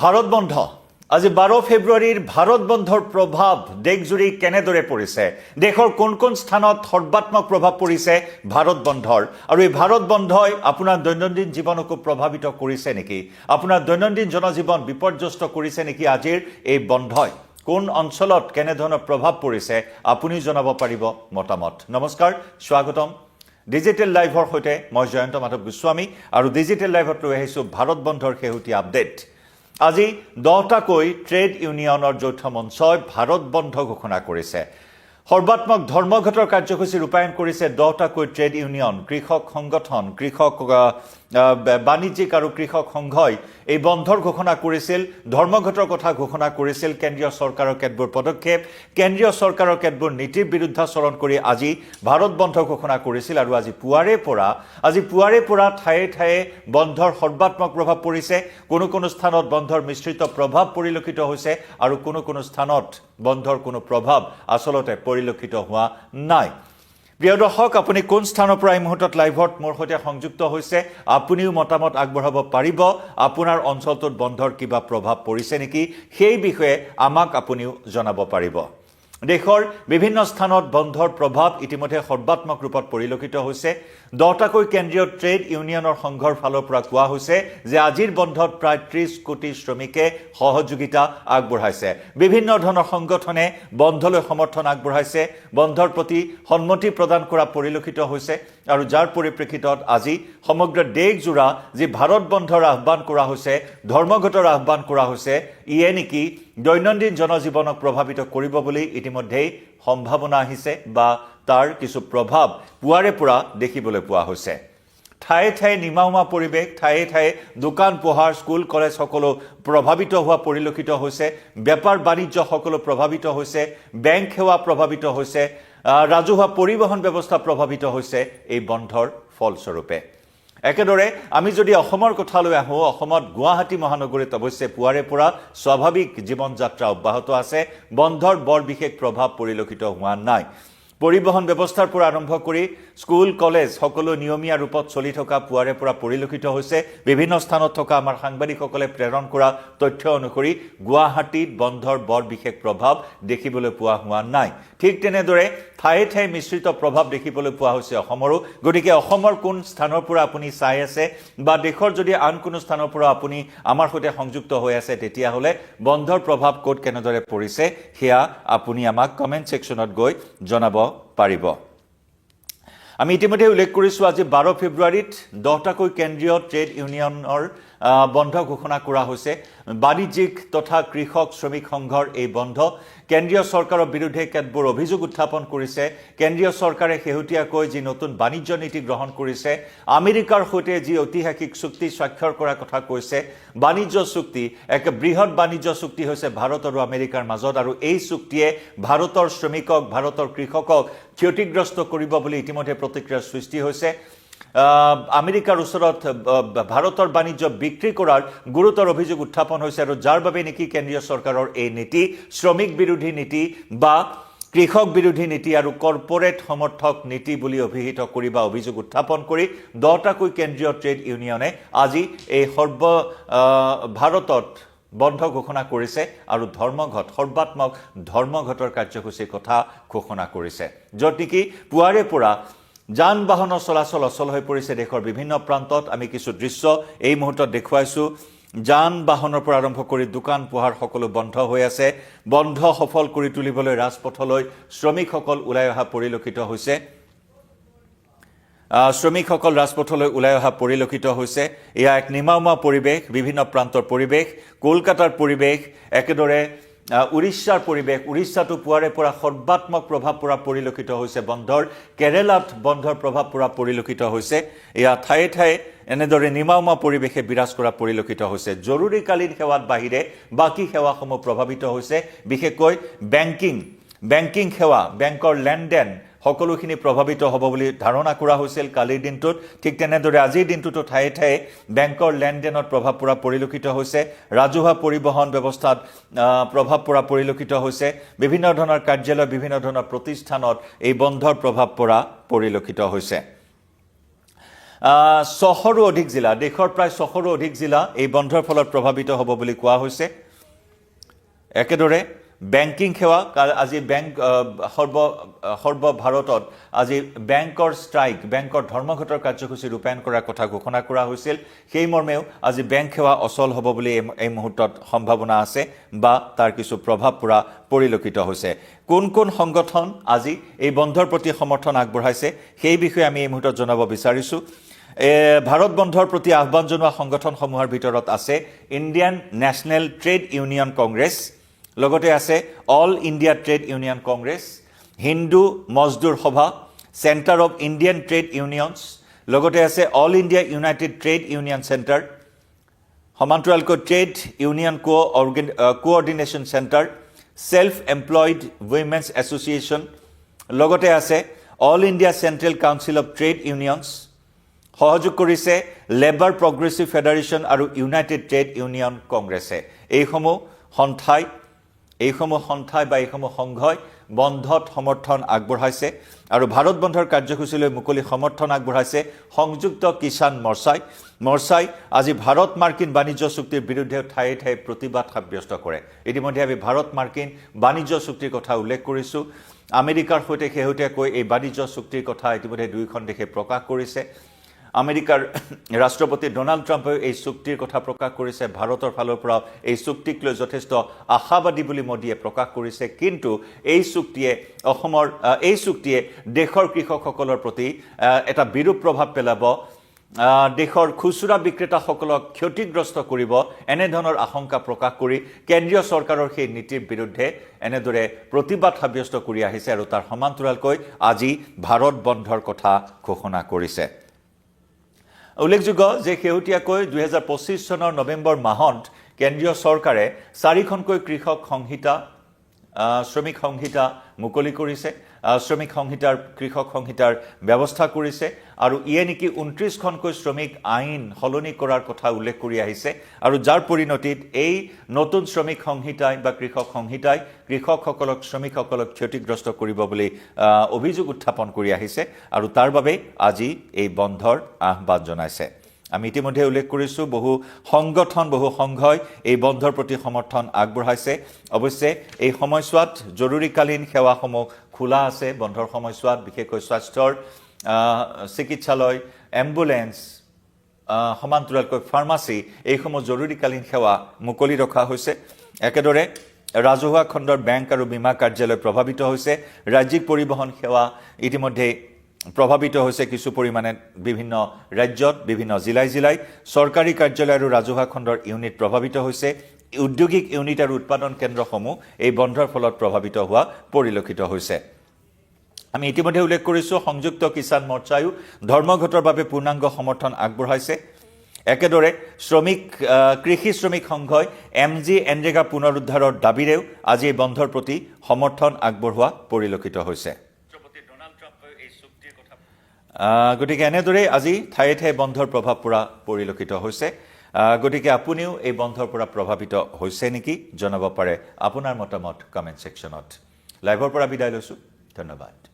ভাৰত বন্ধ আজি 12 ফেব্ৰুৱাৰীৰ ভাৰত বন্ধৰ প্ৰভাৱ দেশজুৰি কেনেদৰে পৰিছে দেশৰ কোন কোন স্থানত সৰ্বাত্মক প্ৰভাৱ পৰিছে ভাৰত বন্ধৰ আৰু এই ভাৰত বন্ধই আপোনাৰ দৈনন্দিন জীৱনকো প্ৰভাৱিত কৰিছে নেকি আপোনাৰ দৈনন্দিন জনজীৱন বিপৰ্যস্ত কৰিছে নেকি আজিৰ এই বন্ধই কোন অঞ্চলত কেনে ধৰণৰ প্ৰভাৱ পৰিছে আপুনি জনাব পাৰিব মতামত নমস্কাৰ স্বাগতম ডিজিটেল লাইভৰ হৈতে মই জয়ন্ত মাধৱ গোস্বামী আৰু ডিজিটেল লাইভত লৈ আহিছো ভাৰত বন্ধৰ শেহতীয়া আপডেট আজি 10টাকৈ ট্ৰেড ইউনিয়নৰ যৌথ মঞ্চই ভাৰত বন্ধ ঘোষণা কৰিছে সৰ্বাত্মক ধৰ্মঘটৰ কাৰ্যসূচী ৰূপায়ণ কৰিছে 10টাকৈ ট্ৰেড ইউনিয়ন কৃষক সংগঠন কৃষক বাণিজ্যিক আৰু কৃষক সংঘই এই বন্ধৰ ঘোষণা কৰিছিল ধৰ্মঘটৰ কথা ঘোষণা কৰিছিল কেন্দ্ৰীয় চৰকাৰৰ কেতবোৰ পদক্ষেপ কেন্দ্ৰীয় চৰকাৰৰ কেতবোৰ নীতিৰ বিৰুদ্ধাচৰণ কৰি আজি ভাৰত বন্ধ ঘোষণা কৰিছিল আৰু আজি পুৱাৰে পৰা ঠায়ে ঠায়ে বন্ধৰ সৰ্বাত্মক প্ৰভাৱ পৰিছে কোনো স্থানত বন্ধৰ মিশ্ৰিত প্ৰভাৱ পৰিলক্ষিত হৈছে আৰু কোনো স্থানত বন্ধৰ কোনো প্ৰভাৱ আসলতে পৰিলক্ষিত হোৱা নাই প্ৰিয় দৰ্শক আপুনি কোন স্থানৰ পৰা এই মুহূৰ্তত লাইভত মোৰ সৈতে সংযুক্ত হৈছে আপুনিও মতামত আগবঢ়াব পাৰিব আপোনাৰ অঞ্চলটোত বন্ধৰ কিবা প্ৰভাৱ পৰিছে নেকি সেই বিষয়ে আমাক আপুনিও জনাব পাৰিব দেশৰ বিভিন্ন স্থানত বন্ধৰ প্ৰভাৱ ইতিমধ্যে সৰ্বাত্মক ৰূপত পৰিলক্ষিত হৈছে 10টাকৈ কেন্দ্ৰীয় ট্ৰেড ইউনিয়নৰ সংঘৰ ফালৰ পৰা কোৱা হৈছে যে আজিৰ বন্ধত প্ৰায় 30 কোটি শ্ৰমিকে সহযোগিতা আগবঢ়াইছে বিভিন্ন ধৰণৰ সংগঠনে বন্ধলৈ সমৰ্থন আগবঢ়াইছে বন্ধৰ প্ৰতি সন্মতি প্ৰদান কৰা পৰিলক্ষিত হৈছে আৰু যাৰ পৰিপ্ৰেক্ষিতত আজি সমগ্ৰ দেশজোৰা যি ভাৰত বন্ধৰ আহ্বান কৰা হৈছে ধৰ্মঘটৰ আহ্বান কৰা হৈছে ইয়ে নেকি দৈনন্দিন জনজীৱনক প্ৰভাৱিত কৰিব বুলি ইতিমধ্যে সম্ভাৱনা আহিছে বা তাৰ কিছু প্ৰভাৱ পুৱাৰে পৰা দেখিবলৈ পোৱা হৈছে ঠায়ে ঠায়ে নিমাউমা পৰিৱেশ ঠায়ে ঠায়ে দোকান পোহাৰ স্কুল কলেজ সকলো প্ৰভাৱিত হোৱা পৰিলক্ষিত হৈছে বেপাৰ বাণিজ্য সকলো প্ৰভাৱিত হৈছে বেংক সেৱা প্ৰভাৱিত হৈছে ৰাজহুৱা পৰিবহণ ব্যৱস্থা প্ৰভাৱিত হৈছে এই বন্ধৰ ফলস্বৰূপে একেদৰে আমি যদি অসমৰ কথা লৈ আহো অসমত গুৱাহাটী মহানগৰীত অৱশ্যে পুৱাৰে পৰা স্বাভাৱিক জীৱন যাত্ৰা অব্যাহত আছে বন্ধৰ বৰ বিশেষ প্ৰভাৱ পৰিলক্ষিত হোৱা নাই পৰিবহণ ব্যৱস্থাৰ পৰা আৰম্ভ কৰি স্কুল কলেজ সকলো নিয়মীয়া ৰূপত চলি থকা পুৱাৰে পৰা পৰিলক্ষিত হৈছে বিভিন্ন স্থানত থকা আমাৰ সাংবাদিকসকলে প্ৰেৰণ কৰা তথ্য অনুসৰি গুৱাহাটীত বন্ধৰ বৰ বিশেষ প্ৰভাৱ দেখিবলৈ পোৱা হোৱা নাই ঠিক তেনেদৰে ঠায়ে ঠায়ে মিশ্ৰিত প্ৰভাৱ দেখিবলৈ পোৱা হৈছে অসমৰো গতিকে অসমৰ কোন স্থানৰ পৰা আপুনি চাই আছে বা দেশৰ যদি আন কোনো স্থানৰ পৰা আপুনি আমাৰ সৈতে সংযুক্ত হৈ আছে তেতিয়াহ'লে বন্ধৰ প্ৰভাৱ ক'ত কেনেদৰে পৰিছে সেয়া আপুনি আমাক কমেন্ট সেকশনত গৈ জনাব পাৰিব আমি ইতিমধ্যে উল্লেখ কৰিছো আজি 12 ফেব্ৰুৱাৰীত 10টাকৈ কেন্দ্ৰীয় ট্ৰেড ইউনিয়নৰ বন্ধ ঘোষণা কৰা হৈছে বাণিজ্যিক তথা কৃষক শ্ৰমিক সংঘৰ এই বন্ধ কেন্দ্ৰীয় চৰকাৰৰ বিৰুদ্ধে কেতবোৰ অভিযোগ উত্থাপন কৰিছে কেন্দ্ৰীয় চৰকাৰে শেহতীয়াকৈ যি নতুন বাণিজ্য নীতি গ্ৰহণ কৰিছে আমেৰিকাৰ সৈতে যি ঐতিহাসিক চুক্তি স্বাক্ষৰ কৰাৰ কথা কৈছে বাণিজ্য চুক্তি এক বৃহৎ বাণিজ্য চুক্তি হৈছে ভাৰত আৰু আমেৰিকাৰ মাজত আৰু এই চুক্তিয়ে ভাৰতৰ শ্ৰমিকক ভাৰতৰ কৃষকক ক্ষতিগ্ৰস্ত কৰিব বুলি ইতিমধ্যে প্ৰতিক্ৰিয়াৰ সৃষ্টি হৈছে আমেৰিকাৰ ওচৰত ভাৰতৰ বাণিজ্য বিক্ৰী কৰাৰ গুৰুতৰ অভিযোগ উত্থাপন হৈছে আৰু যাৰ বাবে নেকি কেন্দ্ৰীয় চৰকাৰৰ এই নীতি শ্ৰমিক বিৰোধী নীতি বা কৃষক বিৰোধী নীতি আৰু কৰ্পোৰেট সমৰ্থক নীতি বুলি অভিহিত কৰি বা অভিযোগ উত্থাপন কৰি 10টাকৈ কেন্দ্ৰীয় ট্ৰেড ইউনিয়নে আজি এই ভাৰতত বন্ধ ঘোষণা কৰিছে আৰু সৰ্বাত্মক ধৰ্মঘটৰ কাৰ্যসূচীৰ কথা ঘোষণা কৰিছে য'ত নেকি পুৱাৰে পৰা যান বাহনৰ চলাচল অচল হৈ পৰিছে দেশৰ বিভিন্ন প্ৰান্তত আমি কিছু দৃশ্য এই মুহূৰ্তত দেখুৱাইছো যান বাহনৰ পৰা আৰম্ভ কৰি দোকান পোহাৰ সকলো বন্ধ হৈ আছে বন্ধ সফল কৰি তুলিবলৈ ৰাজপথলৈ শ্ৰমিকসকল ওলাই অহা পৰিলক্ষিত হৈছে শ্ৰমিকসকল ৰাজপথলৈ ওলাই অহা পৰিলক্ষিত হৈছে এয়া এক নিমাউমা পৰিৱেশ বিভিন্ন প্ৰান্তৰ পৰিৱেশ কলকাতাৰ পৰিৱেশ একেদৰে উৰিষ্যাৰ পৰিৱেশ উৰিষ্যাটো পুৱাৰে পৰা সৰ্বাত্মক প্ৰভাৱ পৰা পৰিলক্ষিত হৈছে বন্ধৰ কেৰেলাত বন্ধৰ প্ৰভাৱ পৰা পৰিলক্ষিত হৈছে এয়া ঠায়ে ঠায়ে এনেদৰে নিমাউমা পৰিৱেশে বিৰাজ কৰা পৰিলক্ষিত হৈছে জৰুৰীকালীন সেৱাত বাহিৰে বাকি সেৱাসমূহ প্ৰভাৱিত হৈছে বিশেষকৈ বেংকিং সেৱা বেংকৰ লেনদেন সকলোখিনি প্ৰভাৱিত হ'ব বুলি ধাৰণা কৰা হৈছিল কালিৰ দিনটোত ঠিক তেনেদৰে আজিৰ দিনটোতো ঠায়ে ঠায়ে বেংকৰ লেনদেনত প্ৰভাৱ পৰা পৰিলক্ষিত হৈছে ৰাজহুৱা পৰিবহণ ব্যৱস্থাত প্ৰভাৱ পৰা পৰিলক্ষিত হৈছে বিভিন্ন ধৰণৰ কাৰ্যালয় বিভিন্ন ধৰণৰ প্ৰতিষ্ঠানত এই বন্ধৰ প্ৰভাৱ পৰা পৰিলক্ষিত হৈছে 100ৰো অধিক জিলা দেশৰ প্ৰায় 100ৰো অধিক জিলা এই বন্ধৰ ফলত প্ৰভাৱিত হ'ব বুলি কোৱা হৈছে একেদৰে বেংকিং সেৱা আজি বেংক সৰ্বভাৰতত আজি বেংকৰ ষ্ট্ৰাইক বেংকৰ ধৰ্মঘটৰ কাৰ্যসূচী ৰূপায়ণ কৰাৰ কথা ঘোষণা কৰা হৈছিল সেই মৰ্মেও আজি বেংক সেৱা অচল হ'ব বুলি এই মুহূৰ্তত সম্ভাৱনা আছে বা তাৰ কিছু প্ৰভাৱ পুৰা পৰিলক্ষিত হৈছে কোন কোন সংগঠন আজি এই বন্ধৰ প্ৰতি সমৰ্থন আগবঢ়াইছে সেই বিষয়ে আমি এই মুহূৰ্তত জনাব বিচাৰিছো ভাৰত বন্ধৰ প্ৰতি আহ্বান জনোৱা সংগঠনসমূহৰ ভিতৰত আছে Indian National Trade Union Congress লগতে আছে All India Trade Union Congress Hind Mazdoor Sabha Centre of Indian Trade Unions লগতে আছে All India United Trade Union Centre সমান্তৰালকৈ Trade Union Coordination Centre Self Employed Women's Association লগতে আছে All India Central Council of Trade Unions সহযোগ কৰিছে Labour Progressive Federation আৰু United Trade Union কংগ্ৰেছে এইসমূহ সন্থাই বা এইসমূহ সংঘই বন্ধত সমৰ্থন আগবঢ়াইছে আৰু ভাৰত বন্ধৰ কাৰ্যসূচীলৈ মুকলি সমৰ্থন আগবঢ়াইছে সংযুক্ত কিষাণ মৰ্চাই আজি ভাৰত মাৰ্কিন বাণিজ্য চুক্তিৰ বিৰুদ্ধে ঠায়ে ঠায়ে প্ৰতিবাদ সাব্যস্ত কৰে ইতিমধ্যে আমি ভাৰত মাৰ্কিন বাণিজ্য চুক্তিৰ কথা উল্লেখ কৰিছোঁ আমেৰিকাৰ সৈতে শেহতীয়াকৈ এই বাণিজ্য চুক্তিৰ কথা ইতিমধ্যে দুয়োখন দেশে প্ৰকাশ কৰিছে আমেৰিকাৰ ৰাষ্ট্ৰপতি ডোনাল্ড ট্ৰাম্পে এই চুক্তিৰ কথা প্ৰকাশ কৰিছে ভাৰতৰ ফালৰ পৰা এই চুক্তিক লৈ যথেষ্ট আশাবাদী বুলি মোদীয়ে প্ৰকাশ কৰিছে কিন্তু এই চুক্তিয়ে দেশৰ কৃষকসকলৰ প্ৰতি এটা বিৰূপ প্ৰভাৱ পেলাব দেশৰ খুচুৰা বিক্ৰেতাসকলক ক্ষতিগ্ৰস্ত কৰিব এনেধৰণৰ আশংকা প্ৰকাশ কৰি কেন্দ্ৰীয় চৰকাৰৰ সেই নীতিৰ বিৰুদ্ধে এনেদৰে প্ৰতিবাদ সাব্যস্ত কৰি আহিছে আৰু তাৰ সমান্তৰালকৈ আজি ভাৰত বন্ধৰ কথা ঘোষণা কৰিছে উল্লেখযোগ্য যে শেহতীয়াকৈ 2025 চনৰ নৱেম্বৰ মাহত কেন্দ্ৰীয় চৰকাৰে 4খনকৈ শ্ৰমিক সংহিতা মুকলি কৰিছে কৃষক সংহিতাৰ ব্যৱস্থা কৰিছে আৰু ইয়ে নেকি 29খনকৈ শ্ৰমিক আইন সলনি কৰাৰ কথা উল্লেখ কৰি আহিছে আৰু যাৰ পৰিণতিত এই নতুন শ্ৰমিক সংহিতাই বা কৃষক সংহিতাই কৃষকসকলক শ্ৰমিকসকলক ক্ষতিগ্ৰস্ত কৰিব বুলি অভিযোগ উত্থাপন কৰি আহিছে আৰু তাৰ বাবে আজি এই বন্ধৰ আহ্বান জনাইছে আমি ইতিমধ্যে উল্লেখ কৰিছোঁ বহু সংঘই এই বন্ধৰ প্ৰতি সমৰ্থন আগবঢ়াইছে অৱশ্যে এই সময়ছোৱাত জৰুৰীকালীন সেৱাসমূহ খোলা আছে বন্ধৰ সময়ছোৱাত বিশেষকৈ স্বাস্থ্যৰ চিকিৎসালয় এম্বুলেন্স সমান্তৰালকৈ ফাৰ্মাচী এইসমূহ জৰুৰীকালীন সেৱা মুকলি ৰখা হৈছে একেদৰে ৰাজহুৱা খণ্ডৰ বেংক আৰু বীমা কাৰ্যালয় প্ৰভাৱিত হৈছে ৰাজ্যিক পৰিবহণ সেৱা ইতিমধ্যে প্ৰভাৱিত হৈছে কিছু পৰিমাণে বিভিন্ন ৰাজ্যত বিভিন্ন জিলাই চৰকাৰী কাৰ্যালয় আৰু ৰাজহুৱা খণ্ডৰ ইউনিট প্ৰভাৱিত হৈছে উদ্যোগিক ইউনিট আৰু উৎপাদন কেন্দ্ৰসমূহ এই বন্ধৰ ফলত প্ৰভাৱিত হোৱা পৰিলক্ষিত হৈছে আমি ইতিমধ্যে উল্লেখ কৰিছোঁ সংযুক্ত কিষাণ মৰ্চায়ো ধৰ্মঘটৰ বাবে পূৰ্ণাংগ সমৰ্থন আগবঢ়াইছে একেদৰে কৃষি শ্ৰমিক সংঘই এমজি এনৰেগা পুনৰুদ্ধাৰৰ দাবীৰেও আজি এই বন্ধৰ প্ৰতি সমৰ্থন আগবঢ়োৱা পৰিলক্ষিত হৈছে গতিকে এনেদৰে আজি ঠায়ে ঠায়ে বন্ধৰ প্ৰভাৱ পৰা পৰিলক্ষিত হৈছে গতিকে আপুনিও এই বন্ধৰ পৰা প্ৰভাৱিত হৈছে নেকি জনাব পাৰে আপোনাৰ মতামত কমেন্ট সেকশনত লাইভৰ পৰা বিদায় লৈছোঁ ধন্যবাদ